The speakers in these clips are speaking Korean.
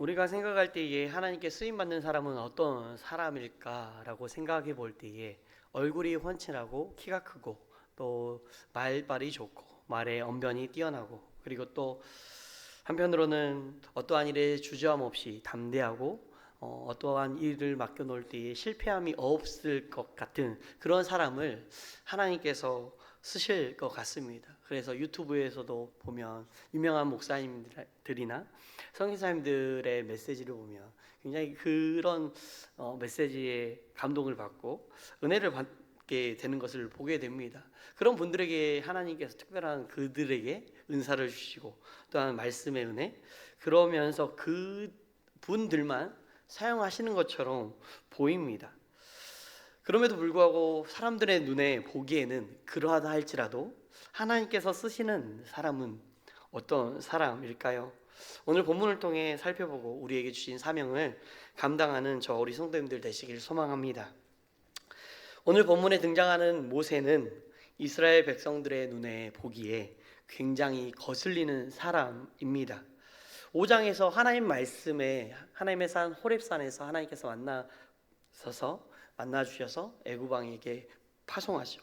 우리가 생각할 때에 하나님께 쓰임 받는 사람은 어떤 사람일까라고 생각해 볼 때에 얼굴이 훤칠하고 키가 크고 또 말발이 좋고 말에 언변이 뛰어나고 그리고 또 한편으로는 어떠한 일에 주저함 없이 담대하고 어떠한 일을 맡겨놓을 때에 실패함이 없을 것 같은 그런 사람을 하나님께서 쓰실 것 같습니다. 그래서 유튜브에서도 보면 유명한 목사님들이나 성인사님들의 메시지를 보면 굉장히 그런 메시지에 감동을 받고 은혜를 받게 되는 것을 보게 됩니다. 그런 분들에게 하나님께서 특별한 그들에게 은사를 주시고 또한 말씀의 은혜, 그러면서 그 분들만 사용하시는 것처럼 보입니다. 그럼에도 불구하고 사람들의 눈에 보기에는 그러하다 할지라도 하나님께서 쓰시는 사람은 어떤 사람일까요? 오늘 본문을 통해 살펴보고 우리에게 주신 사명을 감당하는 저 우리 성도님들 되시길 소망합니다. 오늘 본문에 등장하는 모세는 이스라엘 백성들의 눈에 보기에 굉장히 거슬리는 사람입니다. 5장에서 하나님 말씀에 하나님의 산 호렙산에서 하나님께서 만나 주셔서 애굽 왕에게 파송하죠.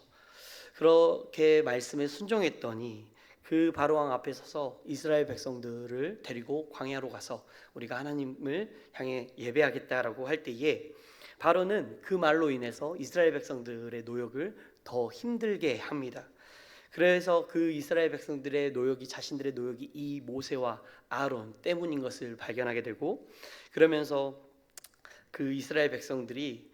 그렇게 말씀에 순종했더니 그 바로 왕 앞에 서서 이스라엘 백성들을 데리고 광야로 가서 우리가 하나님을 향해 예배하겠다라고 할 때에 바로는 그 말로 인해서 이스라엘 백성들의 노역을 더 힘들게 합니다. 그래서 그 이스라엘 백성들의 노역이 자신들의 노역이 이 모세와 아론 때문인 것을 발견하게 되고, 그러면서 그 이스라엘 백성들이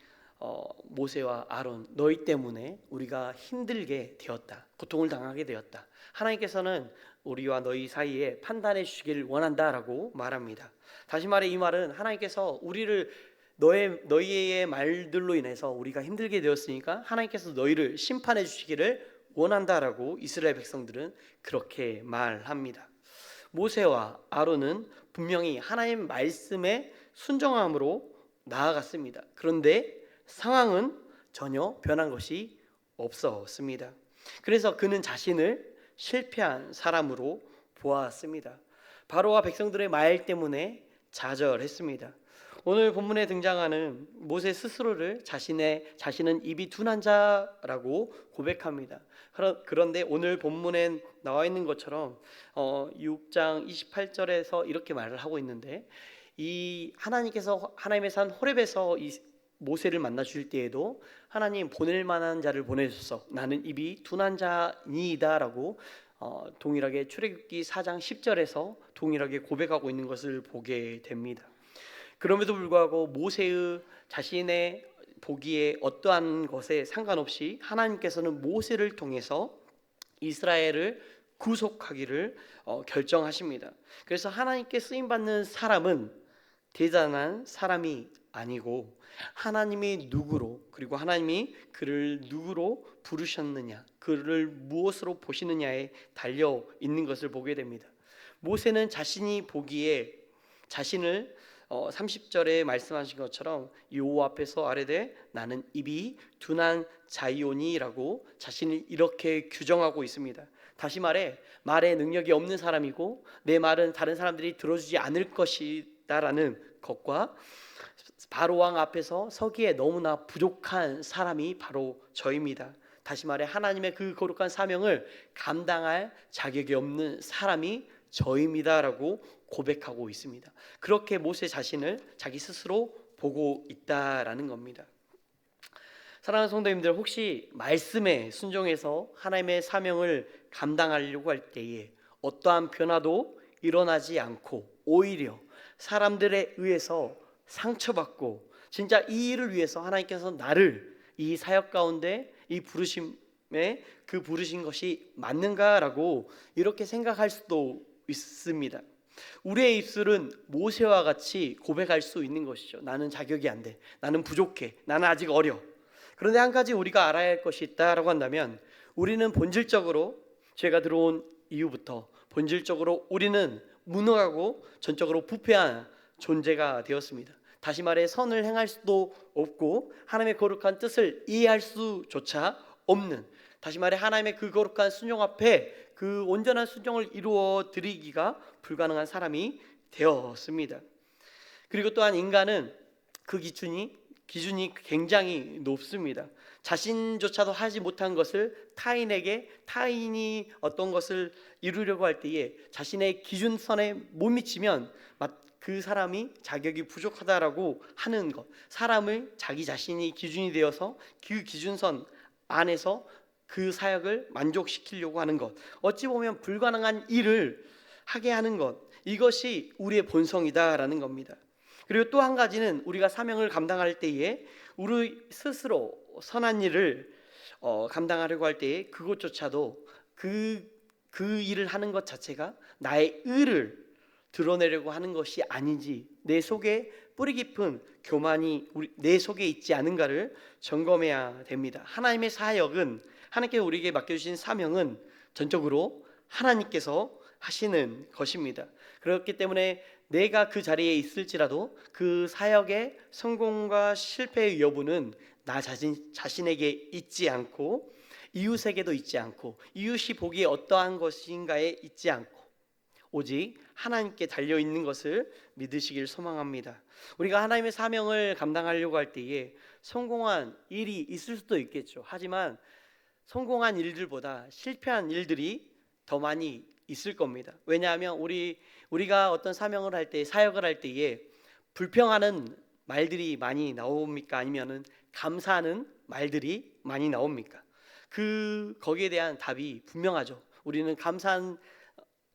모세와 아론 너희 때문에 우리가 힘들게 되었다, 고통을 당하게 되었다, 하나님께서는 우리와 너희 사이에 판단해 주시기를 원한다라고 말합니다. 다시 말해 이 말은 하나님께서 우리를 너희의 말들로 인해서 우리가 힘들게 되었으니까 하나님께서 너희를 심판해 주시기를 원한다라고 이스라엘 백성들은 그렇게 말합니다. 모세와 아론은 분명히 하나님 말씀에 순종함으로 나아갔습니다. 그런데 상황은 전혀 변한 것이 없었습니다. 그래서 그는 자신을 실패한 사람으로 보았습니다. 바로와 백성들의 말 때문에 좌절했습니다. 오늘 본문에 등장하는 모세 스스로를 자신은 입이 둔한 자라고 고백합니다. 그런데 오늘 본문에 나와 있는 것처럼 6장 28절에서 이렇게 말을 하고 있는데, 이 하나님께서 하나님의 산 호렙에서 이 모세를 만나 주실 때에도 하나님 보낼 만한 자를 보내셔서 나는 입이 둔한 자니이다라고 동일하게 출애굽기 4장 10절에서 동일하게 고백하고 있는 것을 보게 됩니다. 그럼에도 불구하고 모세의 자신의 보기에 어떠한 것에 상관없이 하나님께서는 모세를 통해서 이스라엘을 구속하기를 결정하십니다. 그래서 하나님께 쓰임받는 사람은 대단한 사람이 아니고 하나님이 누구로, 그리고 하나님이 그를 누구로 부르셨느냐, 그를 무엇으로 보시느냐에 달려 있는 것을 보게 됩니다. 모세는 자신이 보기에 자신을 30절에 말씀하신 것처럼 여호와 앞에서 아뢰되 나는 입이 둔한 자이오니라고 자신을 이렇게 규정하고 있습니다. 다시 말해 말에 능력이 없는 사람이고 내 말은 다른 사람들이 들어주지 않을 것이다라는 것과 바로 왕 앞에서 서기에 너무나 부족한 사람이 바로 저입니다. 다시 말해 하나님의 그 거룩한 사명을 감당할 자격이 없는 사람이 저입니다라고 고백하고 있습니다. 그렇게 모세 자신을 자기 스스로 보고 있다라는 겁니다. 사랑하는 성도님들, 혹시 말씀에 순종해서 하나님의 사명을 감당하려고 할 때에 어떠한 변화도 일어나지 않고 오히려 사람들에 의해서 상처받고 진짜 이 일을 위해서 하나님께서 나를 이 사역 가운데 이 부르심에 그 부르신 것이 맞는가라고 이렇게 생각할 수도 있습니다. 우리의 입술은 모세와 같이 고백할 수 있는 것이죠. 나는 자격이 안 돼, 나는 부족해, 나는 아직 어려. 그런데 한 가지 우리가 알아야 할 것이 있다라고 한다면, 우리는 본질적으로 죄가 들어온 이후부터 본질적으로 우리는 무능하고 전적으로 부패한 존재가 되었습니다. 다시 말해 선을 행할 수도 없고 하나님의 거룩한 뜻을 이해할 수조차 없는, 다시 말해 하나님의 그 거룩한 순종 앞에 그 온전한 순종을 이루어 드리기가 불가능한 사람이 되었습니다. 그리고 또한 인간은 그 기준이 굉장히 높습니다. 자신조차도 하지 못한 것을 타인이 어떤 것을 이루려고 할 때에 자신의 기준선에 못 미치면 그 사람이 자격이 부족하다라고 하는 것, 사람을 자기 자신이 기준이 되어서 그 기준선 안에서 그 사역을 만족시키려고 하는 것, 어찌 보면 불가능한 일을 하게 하는 것, 이것이 우리의 본성이다라는 겁니다. 그리고 또 한 가지는 우리가 사명을 감당할 때에 우리 스스로 선한 일을 감당하려고 할 때에 그것조차도 그 일을 하는 것 자체가 나의 의를 드러내려고 하는 것이 아닌지, 내 속에 뿌리 깊은 교만이 내 속에 있지 않은가를 점검해야 됩니다. 하나님의 사역은, 하나님께서 우리에게 맡겨주신 사명은 전적으로 하나님께서 하시는 것입니다. 그렇기 때문에 내가 그 자리에 있을지라도 그 사역의 성공과 실패의 여부는 나 자신에게 있지 않고, 이웃에게도 있지 않고, 이웃이 보기에 어떠한 것인가에 있지 않고, 오직 하나님께 달려있는 것을 믿으시길 소망합니다. 우리가 하나님의 사명을 감당하려고 할 때에 성공한 일이 있을 수도 있겠죠. 하지만 성공한 일들보다 실패한 일들이 더 많이 있을 겁니다. 왜냐하면 우리가 어떤 사명을 할 때, 사역을 할 때에 불평하는 말들이 많이 나옵니까? 아니면은 감사하는 말들이 많이 나옵니까? 거기에 대한 답이 분명하죠. 우리는 감사한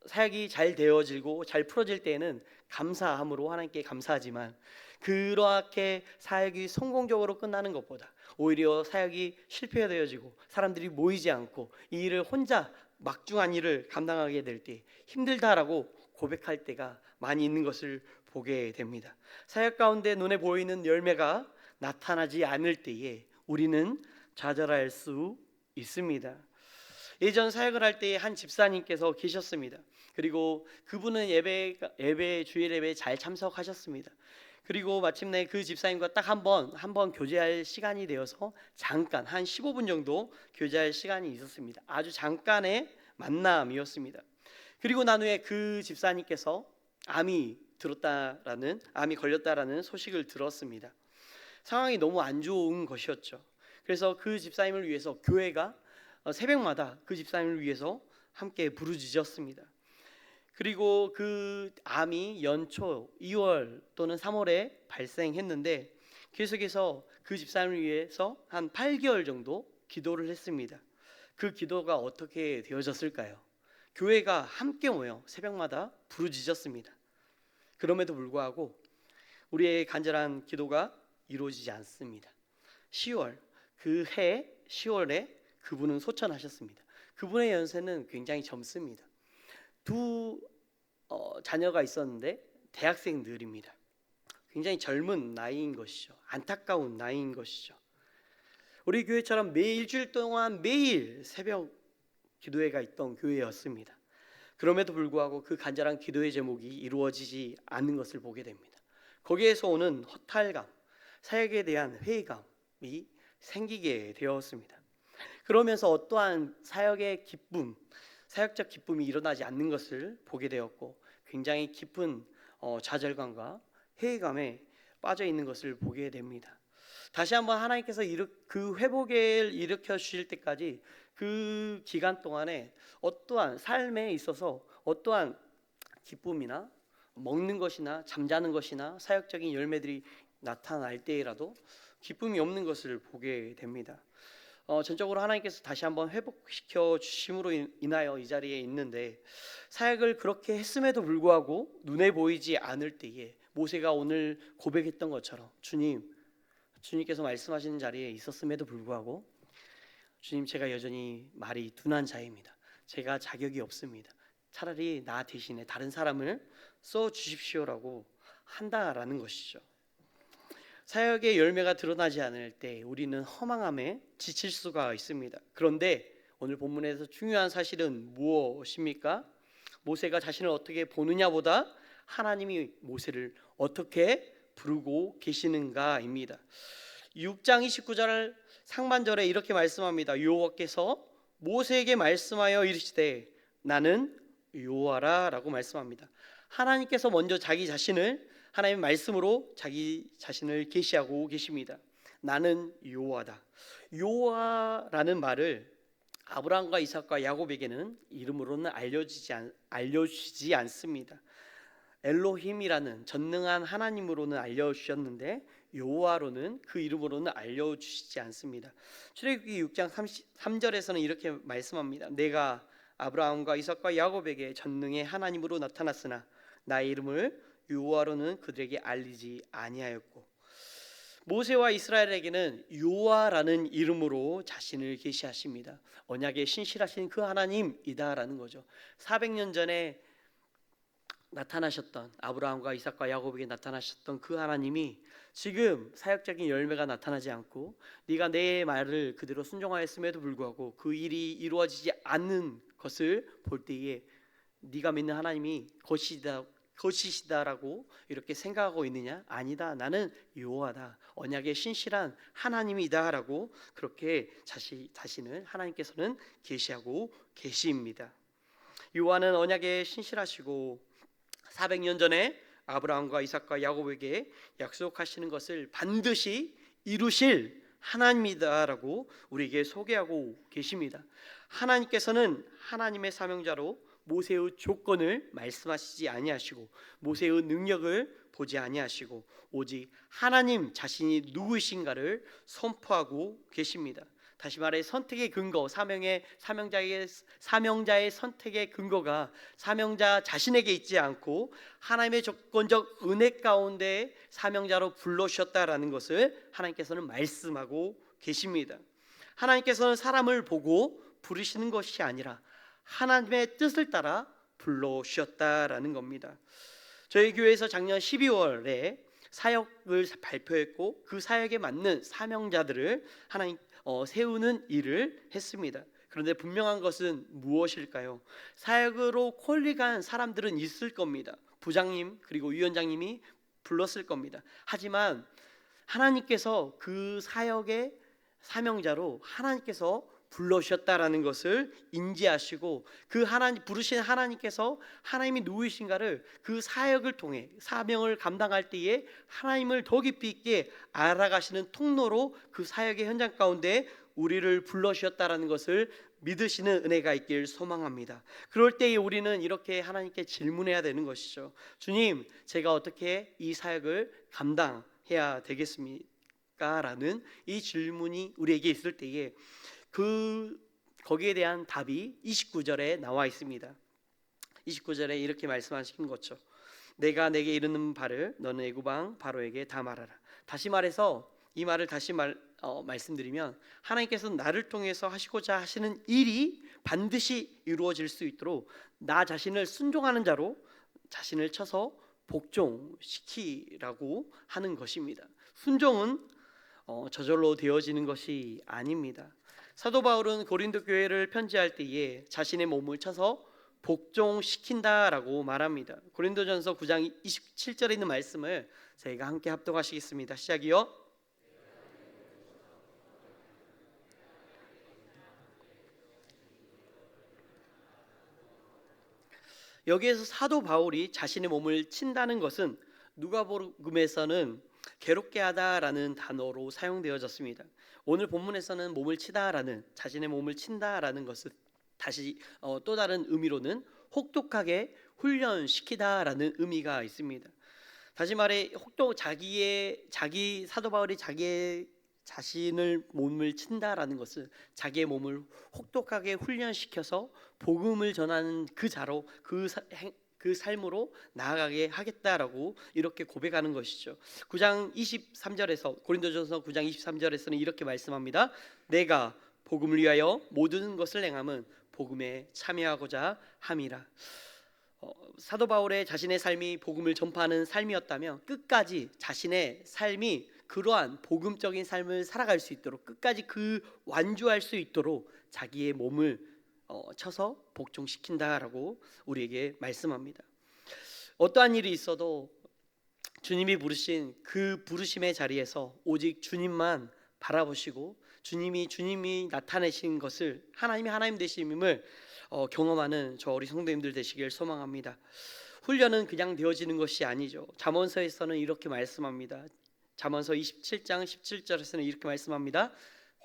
사역이 잘 되어지고 잘 풀어질 때에는 감사함으로 하나님께 감사하지만, 그렇게 사역이 성공적으로 끝나는 것보다 오히려 사역이 실패되어지고 사람들이 모이지 않고 이 일을 혼자 막중한 일을 감당하게 될 때 힘들다라고 고백할 때가 많이 있는 것을 보게 됩니다. 사역 가운데 눈에 보이는 열매가 나타나지 않을 때에 우리는 좌절할 수 있습니다. 예전 사역을 할 때 한 집사님께서 계셨습니다. 그리고 그분은 주일 예배에 잘 참석하셨습니다. 그리고 마침내 그 집사님과 딱 한 번 교제할 시간이 되어서 잠깐 한 15분 정도 교제할 시간이 있었습니다. 아주 잠깐의 만남이었습니다. 그리고 난 후에 그 집사님께서 암이 걸렸다라는 소식을 들었습니다. 상황이 너무 안 좋은 것이었죠. 그래서 그 집사님을 위해서 교회가 새벽마다 그 집사님을 위해서 함께 부르짖었습니다. 그리고 그 암이 연초 2월 또는 3월에 발생했는데 계속해서 그 집사님을 위해서 한 8개월 정도 기도를 했습니다. 그 기도가 어떻게 되어졌을까요? 교회가 함께 모여 새벽마다 부르짖었습니다. 그럼에도 불구하고 우리의 간절한 기도가 이루어지지 않습니다. 10월, 그 해 10월에 그분은 소천하셨습니다. 그분의 연세는 굉장히 젊습니다. 두 자녀가 있었는데 대학생들입니다. 굉장히 젊은 나이인 것이죠. 안타까운 나이인 것이죠. 우리 교회처럼 일주일 동안 매일 새벽 기도회가 있던 교회였습니다. 그럼에도 불구하고 그 간절한 기도의 제목이 이루어지지 않는 것을 보게 됩니다. 거기에서 오는 허탈감, 사역에 대한 회의감이 생기게 되었습니다. 그러면서 어떠한 사역적 기쁨이 일어나지 않는 것을 보게 되었고, 굉장히 깊은 좌절감과 회의감에 빠져 있는 것을 보게 됩니다. 다시 한번 하나님께서 그 회복을 일으켜 주실 때까지 그 기간 동안에 어떠한 삶에 있어서 어떠한 기쁨이나 먹는 것이나 잠자는 것이나 사역적인 열매들이 나타날 때라도 기쁨이 없는 것을 보게 됩니다. 전적으로 하나님께서 다시 한번 회복시켜 주심으로 인하여 이 자리에 있는데, 사역을 그렇게 했음에도 불구하고 눈에 보이지 않을 때에 모세가 오늘 고백했던 것처럼 주님께서 말씀하시는 자리에 있었음에도 불구하고, 주님, 제가 여전히 말이 둔한 자입니다. 제가 자격이 없습니다. 차라리 나 대신에 다른 사람을 써 주십시오라고 한다라는 것이죠. 사역의 열매가 드러나지 않을 때 우리는 허망함에 지칠 수가 있습니다. 그런데 오늘 본문에서 중요한 사실은 무엇입니까? 모세가 자신을 어떻게 보느냐보다 하나님이 모세를 어떻게 부르고 계시는가입니다. 6장 29절 상반절에 이렇게 말씀합니다. 여호와께서 모세에게 말씀하여 이르시되 나는 여호와라 라고 말씀합니다. 하나님께서 먼저 자기 자신을 하나님의 말씀으로 자기 자신을 계시하고 계십니다. 나는 여호와다. 여호와라는 말을 아브라함과 이삭과 야곱에게는 이름으로는 알려주지 않습니다. 엘로힘이라는 전능한 하나님으로는 알려주셨는데 여호와로는 그 이름으로는 알려주시지 않습니다. 출애굽기 6장 33절에서는 이렇게 말씀합니다. 내가 아브라함과 이삭과 야곱에게 전능의 하나님으로 나타났으나 나의 이름을 여호와로는 그들에게 알리지 아니하였고, 모세와 이스라엘에게는 여호와라는 이름으로 자신을 계시하십니다. 언약에 신실하신 그 하나님이다라는 거죠. 400년 전에 나타나셨던, 아브라함과 이삭과 야곱에게 나타나셨던 그 하나님이 지금 사역적인 열매가 나타나지 않고 네가 내 말을 그대로 순종하였음에도 불구하고 그 일이 이루어지지 않는 것을 볼 때에 네가 믿는 하나님이 거시시다라고 이렇게 생각하고 있느냐? 아니다. 나는 여호와다. 언약에 신실한 하나님이다라고 그렇게 자신을 하나님께서는 계시하고 계십니다. 여호와는 언약에 신실하시고 400년 전에 아브라함과 이삭과 야곱에게 약속하시는 것을 반드시 이루실 하나님이다라고 우리에게 소개하고 계십니다. 하나님께서는 하나님의 사명자로 모세의 조건을 말씀하시지 아니하시고 모세의 능력을 보지 아니하시고 오직 하나님 자신이 누구이신가를 선포하고 계십니다. 다시 말해 선택의 근거, 사명자의 선택의 근거가 사명자 자신에게 있지 않고 하나님의 조건적 은혜 가운데 사명자로 불러주셨다라는 것을 하나님께서는 말씀하고 계십니다. 하나님께서는 사람을 보고 부르시는 것이 아니라 하나님의 뜻을 따라 불러주셨다라는 겁니다. 저희 교회에서 작년 12월에 사역을 발표했고 그 사역에 맞는 사명자들을 하나님 세우는 일을 했습니다. 그런데 분명한 것은 무엇일까요? 사역으로 콜리간 사람들은 있을 겁니다. 부장님 그리고 위원장님이 불렀을 겁니다. 하지만 하나님께서 그 사역의 사명자로 하나님께서 불러주셨다라는 것을 인지하시고 그 하나님 부르신 하나님께서 하나님이 누구이신가를 그 사역을 통해 사명을 감당할 때에 하나님을 더 깊이 있게 알아가시는 통로로 그 사역의 현장 가운데 우리를 불러주셨다라는 것을 믿으시는 은혜가 있길 소망합니다. 그럴 때에 우리는 이렇게 하나님께 질문해야 되는 것이죠. 주님, 제가 어떻게 이 사역을 감당해야 되겠습니까? 라는 이 질문이 우리에게 있을 때에 거기에 대한 답이 29절에 나와 있습니다. 29절에 이렇게 말씀하신 거죠. 내가 내게 이르는 바를 너는 애굽 왕 바로에게 다 말하라. 다시 말해서 이 말을 말씀드리면 하나님께서 나를 통해서 하시고자 하시는 일이 반드시 이루어질 수 있도록 나 자신을 순종하는 자로 자신을 쳐서 복종시키라고 하는 것입니다. 순종은 저절로 되어지는 것이 아닙니다. 사도 바울은 고린도 교회를 편지할 때에 자신의 몸을 쳐서 복종시킨다라고 말합니다. 고린도전서 9장 27절에 있는 말씀을 저희가 함께 합독하시겠습니다. 시작이요. 여기에서 사도 바울이 자신의 몸을 친다는 것은 누가복음에서는 괴롭게 하다라는 단어로 사용되어졌습니다. 오늘 본문에서는 몸을 치다라는, 자신의 몸을 친다라는 것은 다시 또 다른 의미로는 혹독하게 훈련시키다라는 의미가 있습니다. 다시 말해 자기 사도 바울이 자기의 자신을 몸을 친다라는 것은 자기의 몸을 혹독하게 훈련시켜서 복음을 전하는 그 자로 그 삶으로 나아가게 하겠다라고 이렇게 고백하는 것이죠. 9장 23절에서 고린도전서 9장 23절에서는 이렇게 말씀합니다. 내가 복음을 위하여 모든 것을 행함은 복음에 참여하고자 함이라. 사도 바울의 자신의 삶이 복음을 전파하는 삶이었다면 끝까지 자신의 삶이 그러한 복음적인 삶을 살아갈 수 있도록 끝까지 완주할 수 있도록 자기의 몸을 쳐서 복종시킨다라고 우리에게 말씀합니다. 어떠한 일이 있어도 주님이 부르신 그 부르심의 자리에서 오직 주님만 바라보시고 주님이 나타내신 것을 하나님 되심을 경험하는 저 우리 성도님들 되시길 소망합니다. 훈련은 그냥 되어지는 것이 아니죠. 잠언서에서는 이렇게 말씀합니다. 잠언서 27장 17절에서는 이렇게 말씀합니다.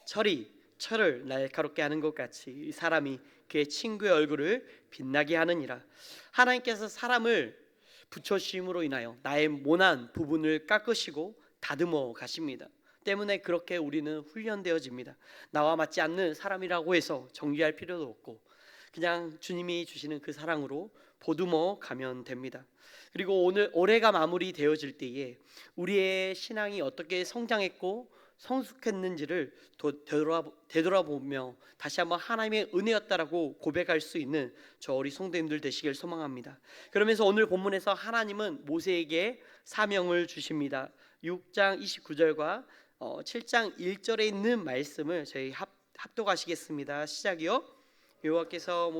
철이 철을 날카롭게 하는 것 같이 사람이 그의 친구의 얼굴을 빛나게 하느니라. 하나님께서 사람을 붙여주심으로 인하여 나의 모난 부분을 깎으시고 다듬어 가십니다. 때문에 그렇게 우리는 훈련되어집니다. 나와 맞지 않는 사람이라고 해서 정죄할 필요도 없고 그냥 주님이 주시는 그 사랑으로 보듬어 가면 됩니다. 그리고 오늘 올해가 마무리되어질 때에 우리의 신앙이 어떻게 성장했고 성숙했는지를 되돌아보며 다시 한번 하나님의 은혜였다라고 고백할 수 있는 저 우리 성도님들 되시길 소망합니다. 그러면서 오늘 본문에서 하나님은 모세에게 사명을 주십니다. 6장 29절과 7장 1절에 있는 말씀을 저희 합독하시겠습니다. 시작이요. 여호와께서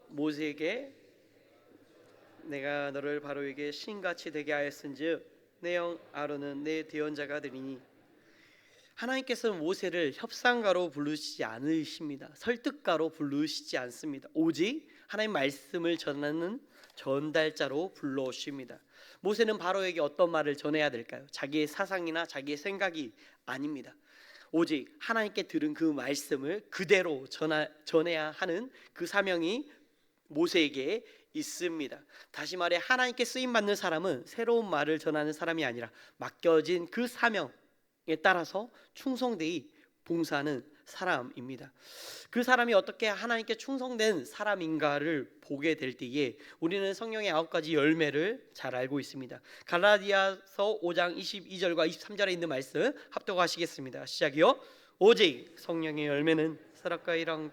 모세에게 내가 너를 바로에게 신같이 되게 하였은즉 내 형 아론은 내 대언자가 되리니. 하나님께서는 모세를 협상가로 부르시지 않으십니다. 설득가로 부르시지 않습니다. 오직 하나님 말씀을 전하는 전달자로 불러오십니다. 모세는 바로에게 어떤 말을 전해야 될까요? 자기의 사상이나 자기의 생각이 아닙니다. 오직 하나님께 들은 그 말씀을 그대로 전해야 하는 그 사명이 모세에게 있습니다. 다시 말해 하나님께 쓰임 받는 사람은 새로운 말을 전하는 사람이 아니라 맡겨진 그 사명에 따라서 충성되이 봉사하는 사람입니다. 그 사람이 어떻게 하나님께 충성된 사람인가를 보게 될 때에 우리는 성령의 9가지 열매를 잘 알고 있습니다. 갈라디아서 5장 22절과 23절에 있는 말씀 합독하시겠습니다. 시작이요. 오직 성령의 열매는 사랑과 이랑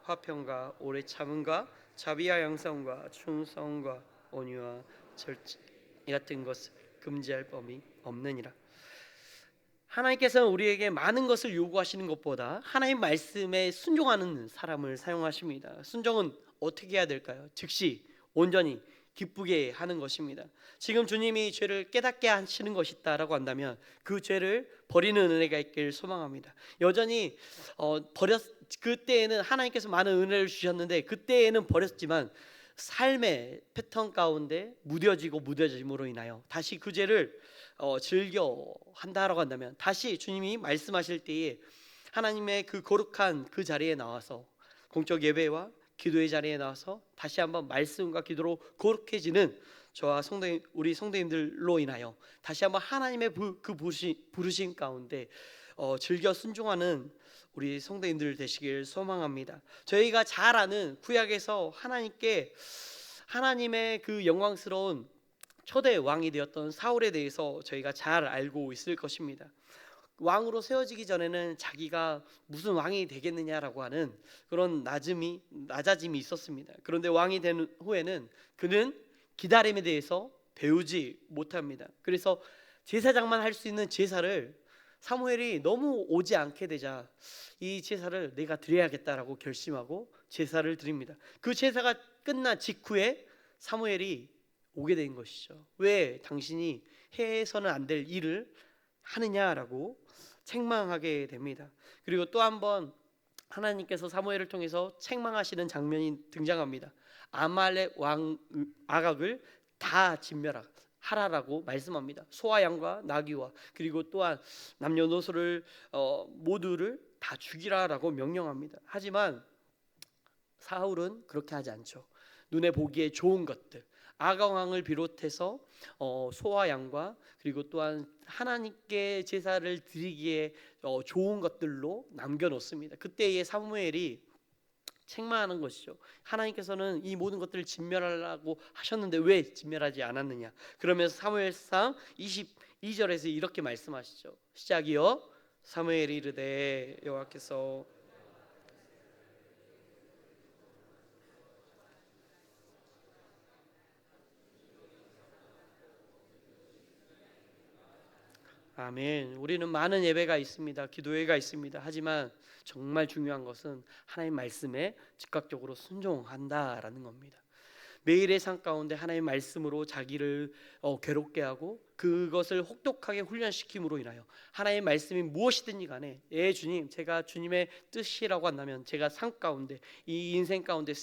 화평과 오래 참음과 자비와 양성과 충성과 온유와 절제 같은 것을 금지할 법이 없느니라. 하나님께서는 우리에게 많은 것을 요구하시는 것보다 하나님 말씀에 순종하는 사람을 사용하십니다. 순종은 어떻게 해야 될까요? 즉시 온전히 기쁘게 하는 것입니다. 지금 주님이 죄를 깨닫게 하시는 것이 있다라고 한다면 그 죄를 버리는 은혜가 있길 소망합니다. 여전히 그때에는 하나님께서 많은 은혜를 주셨는데 그때에는 버렸지만 삶의 패턴 가운데 무뎌짐으로 인하여 다시 그 죄를 즐겨 한다라고 한다면 다시 주님이 말씀하실 때에 하나님의 그 거룩한 그 자리에 나와서 공적 예배와 기도의 자리에 나와서 다시 한번 말씀과 기도로 거룩해지는 저와 우리 성도님들로 인하여 다시 한번 하나님의 그 부르심 가운데 즐겨 순종하는 우리 성도님들 되시길 소망합니다. 저희가 잘 아는 구약에서 하나님의 그 영광스러운 초대 왕이 되었던 사울에 대해서 저희가 잘 알고 있을 것입니다. 왕으로 세워지기 전에는 자기가 무슨 왕이 되겠느냐라고 하는 그런 낮아짐이 있었습니다. 그런데 왕이 된 후에는 그는 기다림에 대해서 배우지 못합니다. 그래서 제사장만 할 수 있는 제사를 사무엘이 너무 오지 않게 되자 이 제사를 내가 드려야겠다라고 결심하고 제사를 드립니다. 그 제사가 끝난 직후에 사무엘이 오게 된 것이죠. 왜 당신이 해서는 안 될 일을 하느냐라고 책망하게 됩니다. 그리고 또 한 번 하나님께서 사무엘을 통해서 책망하시는 장면이 등장합니다. 아말렉 왕 아각을 다 진멸하라라고 말씀합니다. 소와 양과 나귀와 그리고 또한 남녀노소를 모두를 다 죽이라라고 명령합니다. 하지만 사울은 그렇게 하지 않죠. 눈에 보기에 좋은 것들, 아각 왕을 비롯해서 소와 양과 그리고 또한 하나님께 제사를 드리기에 좋은 것들로 남겨놓습니다. 그때의 사무엘이 책망하는 것이죠. 하나님께서는 이 모든 것들을 진멸하라고 하셨는데 왜 진멸하지 않았느냐. 그러면서 사무엘상 22절에서 이렇게 말씀하시죠. 시작이요. 사무엘이 이르되 여호와께서 아멘. 우리는 많은 예배가 있습니다. 기도회가 있습니다. 하지만 정말 중요한 것은 하나님 말씀에 즉각적으로 순종한다라는 겁니다. 매일의 삶 가운데 하나님의 말씀으로 자기를 괴롭게 하고 그것을 혹독하게 훈련시킴으로 인하여 하나님의 말씀이 무엇이든지 간에 주님, 제가 주님의 뜻이라고 한다면 제가 삶 가운데 이 인생 가운데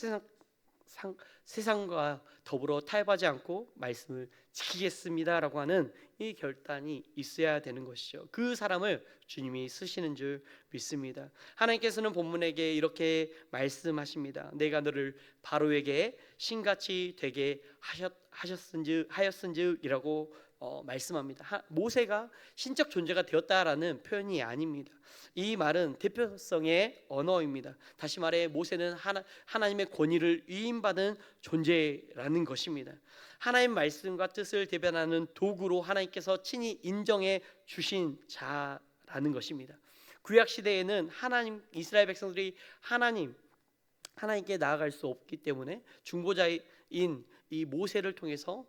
세상과 더불어 타협하지 않고 말씀을 지키겠습니다라고 하는 이 결단이 있어야 되는 것이죠. 그 사람을 주님이 쓰시는 줄 믿습니다. 하나님께서는 본문에게 이렇게 말씀하십니다. 내가 너를 바로에게 신같이 되게 하였은즉이라고 말씀합니다. 모세가 신적 존재가 되었다라는 표현이 아닙니다. 이 말은 대표성의 언어입니다. 다시 말해 모세는 하나님의 권위를 위임받은 존재라는 것입니다. 하나님 말씀과 뜻을 대변하는 도구로 하나님께서 친히 인정해 주신 자라는 것입니다. 구약 시대에는 이스라엘 백성들이 하나님께 나아갈 수 없기 때문에 중보자인 이 모세를 통해서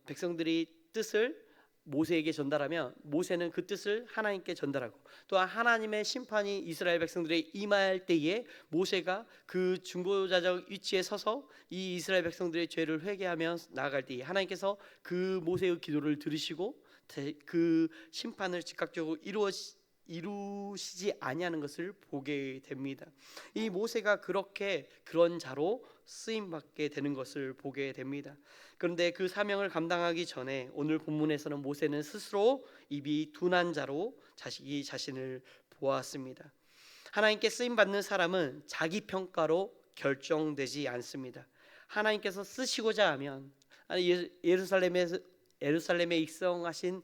백성들이 뜻을 모세에게 전달하면 모세는 그 뜻을 하나님께 전달하고, 또한 하나님의 심판이 이스라엘 백성들에 임할 때에 모세가 그 중보자적 위치에 서서 이 이스라엘 백성들의 죄를 회개하며 나아갈 때에 하나님께서 그 모세의 기도를 들으시고 그 심판을 즉각적으로 이루시지 아니하는 것을 보게 됩니다. 이 모세가 그런 자로 쓰임 받게 되는 것을 보게 됩니다. 그런데 그 사명을 감당하기 전에 오늘 본문에서는 모세는 스스로 입이 둔한 자로 자신을 보았습니다. 하나님께 쓰임 받는 사람은 자기 평가로 결정되지 않습니다. 하나님께서 쓰시고자 하면 예루살렘에 입성하신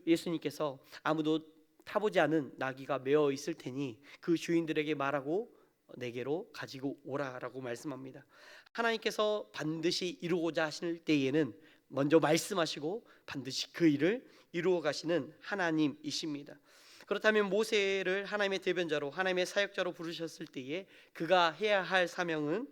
예수님께서 아무도 타보지 않은 나귀가 메어 있을 테니 그 주인들에게 말하고 내게로 가지고 오라라고 말씀합니다. 하나님께서 반드시 이루고자 하실 때에는 먼저 말씀하시고 반드시 그 일을 이루어 가시는 하나님이십니다. 그렇다면 모세를 하나님의 대변자로, 하나님의 사역자로 부르셨을 때에 그가 해야 할 사명은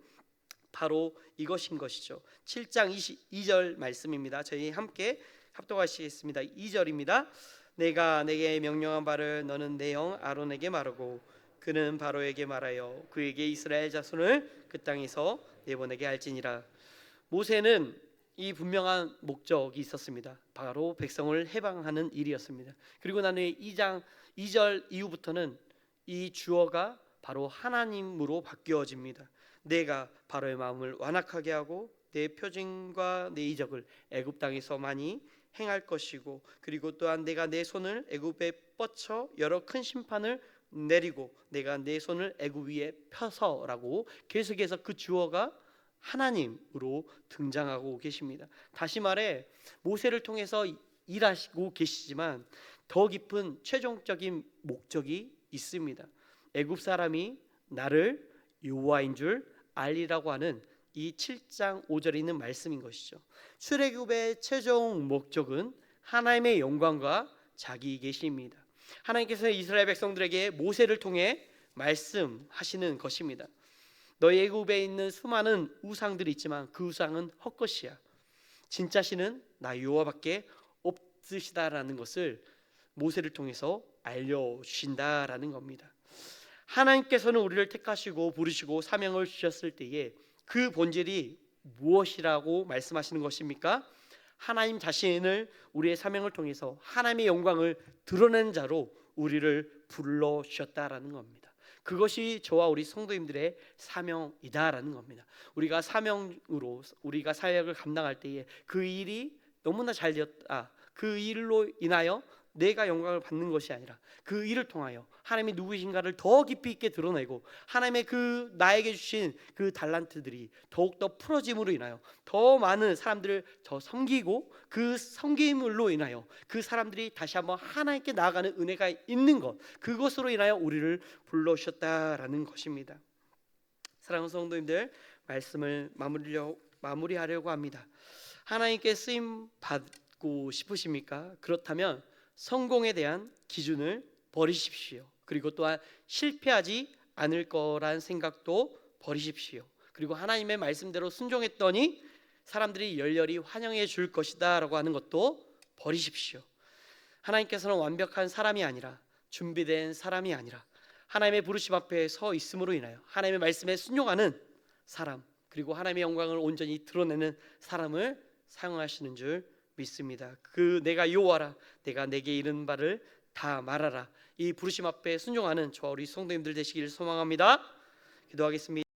바로 이것인 것이죠. 7장 22절 말씀입니다. 저희 함께 합독하시겠습니다. 2절입니다. 내가 내게 명령한 바를 너는 내 형 아론에게 말하고 그는 바로에게 말하여 그에게 이스라엘 자손을 그 땅에서 내보내게 할지니라. 모세는 이 분명한 목적이 있었습니다. 바로 백성을 해방하는 일이었습니다. 그리고 난 후에 2절 이후부터는 이 주어가 바로 하나님으로 바뀌어집니다. 내가 바로의 마음을 완악하게 하고 내 표징과 내 이적을 애굽 땅에서 많이 행할 것이고, 그리고 또한 내가 내 손을 애굽에 뻗쳐 여러 큰 심판을 내리고 내가 내 손을 애굽 위에 펴서라고 계속해서 그 주어가 하나님으로 등장하고 계십니다. 다시 말해 모세를 통해서 일하시고 계시지만 더 깊은 최종적인 목적이 있습니다. 애굽 사람이 나를 여호와인 줄 알리라고 하는 이 7장 5절에 있는 말씀인 것이죠. 출애굽의 최종 목적은 하나님의 영광과 자기 계시입니다. 하나님께서 이스라엘 백성들에게 모세를 통해 말씀하시는 것입니다. 너희 애굽에 있는 수많은 우상들이 있지만 그 우상은 헛것이야. 진짜 신은 나 여호와밖에 없으시다라는 것을 모세를 통해서 알려주신다라는 겁니다. 하나님께서는 우리를 택하시고 부르시고 사명을 주셨을 때에 그 본질이 무엇이라고 말씀하시는 것입니까? 하나님 자신을 우리의 사명을 통해서 하나님의 영광을 드러낸 자로 우리를 불러주셨다라는 겁니다. 그것이 저와 우리 성도님들의 사명이다라는 겁니다. 우리가 사명으로 우리가 사역을 감당할 때에 그 일이 너무나 잘 되었다, 그 일로 인하여 내가 영광을 받는 것이 아니라 그 일을 통하여 하나님이 누구이신가를 더 깊이 있게 드러내고 하나님의 그 나에게 주신 그 달란트들이 더욱더 풀어짐으로 인하여 더 많은 사람들을 더 섬기고 그 섬김으로 인하여 그 사람들이 다시 한번 하나님께 나아가는 은혜가 있는 것, 그것으로 인하여 우리를 불러주셨다라는 것입니다. 사랑하는 성도님들, 말씀을 마무리하려고 합니다. 하나님께 쓰임 받고 싶으십니까? 그렇다면 성공에 대한 기준을 버리십시오. 그리고 또한 실패하지 않을 거란 생각도 버리십시오. 그리고 하나님의 말씀대로 순종했더니 사람들이 열렬히 환영해 줄 것이다 라고 하는 것도 버리십시오. 하나님께서는 완벽한 사람이 아니라, 준비된 사람이 아니라 하나님의 부르심 앞에 서 있음으로 인하여 하나님의 말씀에 순종하는 사람, 그리고 하나님의 영광을 온전히 드러내는 사람을 사용하시는 줄 믿습니다. 그 내가 여호와라, 내가 내게 이른 바를 다 말하라, 이 부르심 앞에 순종하는 저와 우리 성도님들 되시길 소망합니다. 기도하겠습니다.